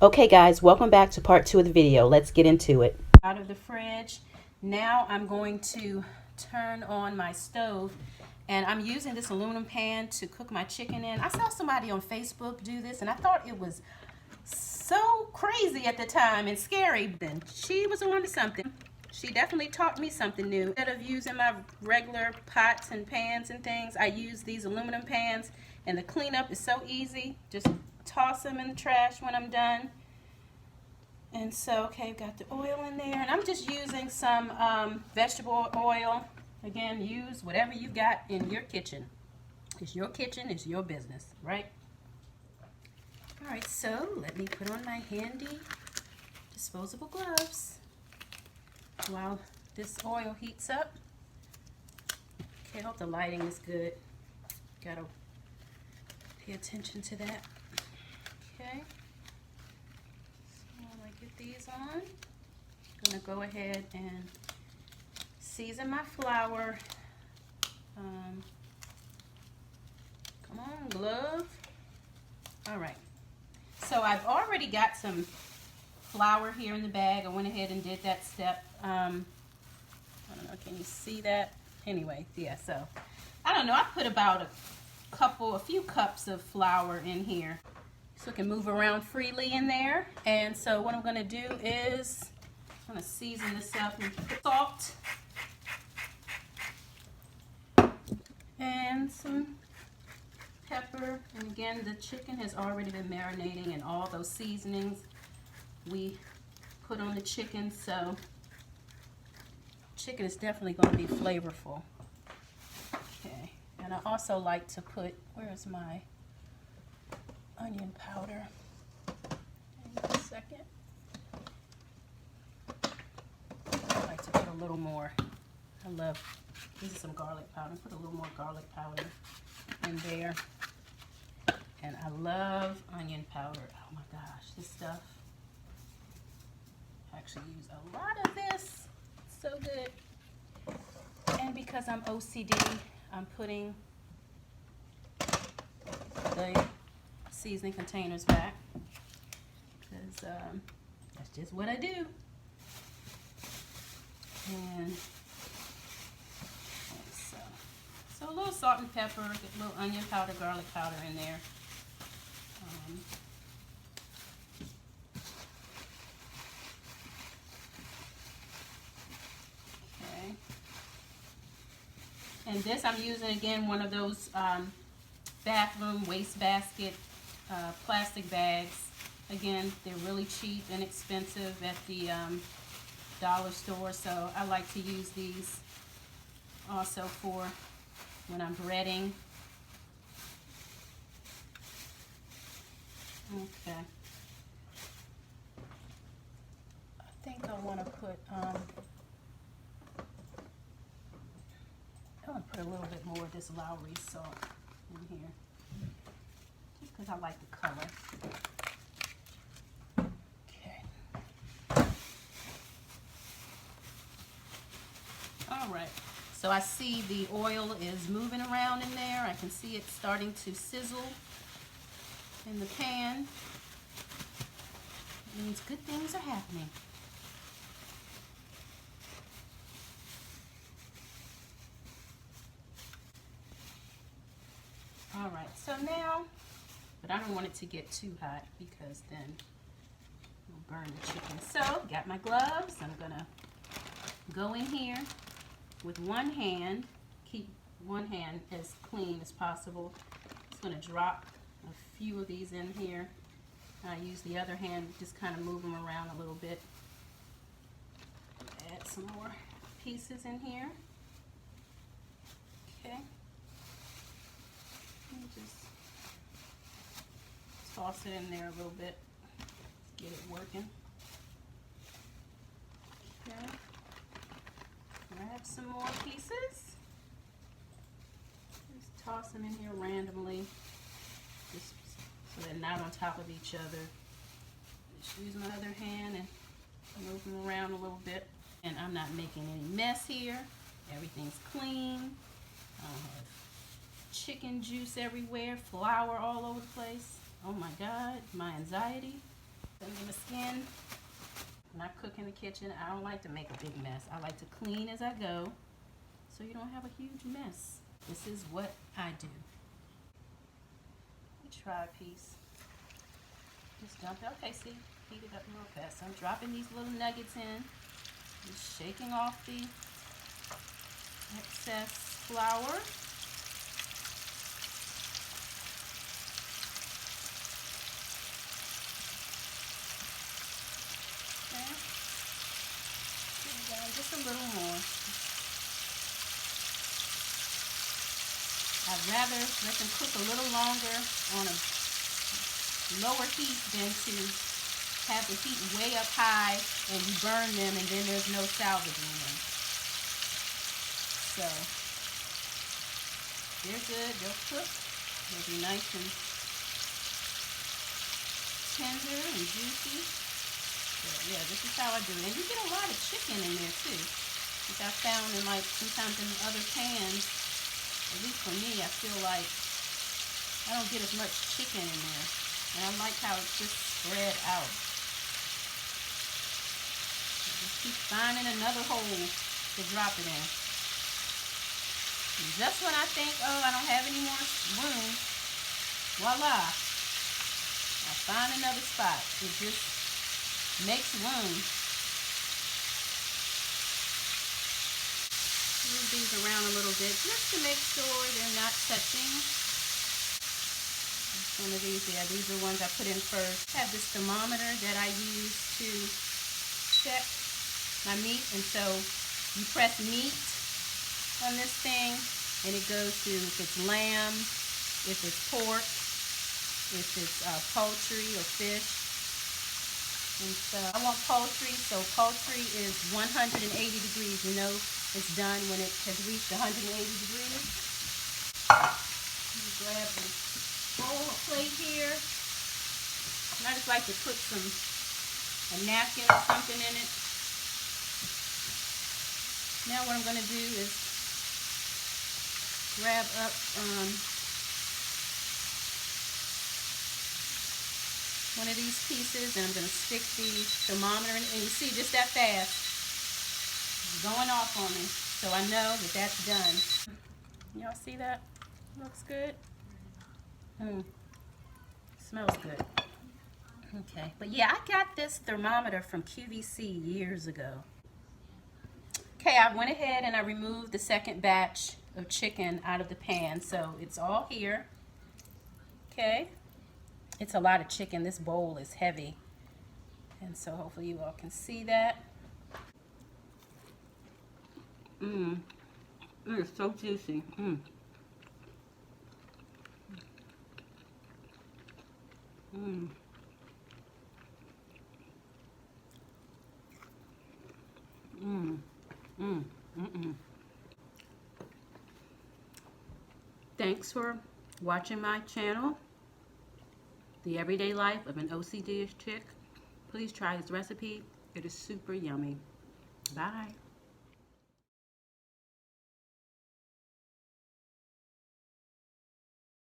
Okay guys, welcome back to part 2 of the video. Let's get into it. Out of the fridge. Now I'm going to turn on my stove, and I'm using this aluminum pan to cook my chicken in. I saw somebody on Facebook do this and I thought it was so crazy at the time and scary. Then she was on to something. She definitely taught me something new. Instead of using my regular pots and pans and things, I use these aluminum pans, and the cleanup is so easy. Just toss them in the trash when I'm done. And so, okay, I've got the oil in there, and I'm just using some vegetable oil. Again, use whatever you've got in your kitchen. It's your kitchen, it's your business, right? All right, so let me put on my handy disposable gloves while this oil heats up. Okay, I hope the lighting is good. Gotta pay attention to that. Okay, so when I get these on, I'm gonna go ahead and season my flour. Come on, glove. All right, so I've already got some flour here in the bag. I went ahead and did that step. I don't know, can you see that? Anyway, yeah, so I don't know, I put about a few cups of flour in here so it can move around freely in there. And so what I'm going to do is I'm going to season this up and put salt and some pepper. And again, the chicken has already been marinating in all those seasonings we put on the chicken, so chicken is definitely going to be flavorful. Okay, and I also like to put, where's my onion powder? Hang on a second. I like to put a little more. This is some garlic powder. Put a little more garlic powder in there. And I love onion powder. Oh my gosh, this stuff. I actually use a lot of this. It's so good. And because I'm OCD, I'm putting the seasoning containers back, because that's just what I do. And so a little salt and pepper, get a little onion powder, garlic powder in there. Okay. And this I'm using, again, one of those bathroom wastebasket plastic bags. Again, they're really cheap and inexpensive at the dollar store, so I like to use these also for when I'm breading. Okay. I think I want to put a little bit more of this Lowry salt in here, just because I like the color. Okay. All right. So I see the oil is moving around in there. I can see it starting to sizzle in the pan. It means good things are happening. All right, so now, but I don't want it to get too hot because then it'll burn the chicken. So, got my gloves. I'm gonna go in here with one hand, keep one hand as clean as possible. Just gonna drop a few of these in here. I use the other hand, just kind of move them around a little bit. Add some more pieces in here. Okay. And just toss it in there a little bit, get it working. Okay. Grab some more pieces. Just toss them in here randomly, just so they're not on top of each other. Just use my other hand and move them around a little bit. And I'm not making any mess here. Everything's clean. I don't have chicken juice everywhere, flour all over the place. Oh my God, my anxiety. Under the skin. When I cook in the kitchen, I don't like to make a big mess. I like to clean as I go so you don't have a huge mess. This is what I do. Let me try a piece. Just dump it. Okay, see, heat it up real fast. So I'm dropping these little nuggets in. Just shaking off the excess flour. Okay. And just a little more. I'd rather let them cook a little longer on a lower heat than to have the heat way up high and you burn them and then there's no salvaging them. So they're good, they'll cook, they'll be nice and tender and juicy. So yeah, this is how I do it. And you get a lot of chicken in there too, which I found in like sometimes in other pans, at least for me, I feel like I don't get as much chicken in there. And I like how it's just spread out. Just keep finding another hole to drop it in. And just when I think, oh, I don't have any more room, voila, I find another spot. It just makes room. Move these around a little bit just to make sure they're not touching. One of these, yeah, these are the ones I put in first. I have this thermometer that I use to check my meat, and so you press meat on this thing and it goes to if it's lamb, if it's pork, if it's poultry or fish. And so I want poultry, so poultry is 180 degrees. You know it's done when it has reached 180 degrees. Grab this bowl or plate here. And I just like to put a napkin or something in it. Now what I'm going to do is grab up one of these pieces and I'm going to stick the thermometer in, and you see just that fast it's going off on me, so I know that that's done. Y'all see that? Looks good. Smells good. Okay, but yeah, I got this thermometer from QVC years ago. Okay, I went ahead and I removed the second batch of chicken out of the pan, so it's all here. Okay, it's a lot of chicken. This bowl is heavy, and so hopefully you all can see that. It's so juicy. Thanks for watching my channel, The Everyday Life of an OCD-ish Chick. Please try this recipe. It is super yummy. Bye.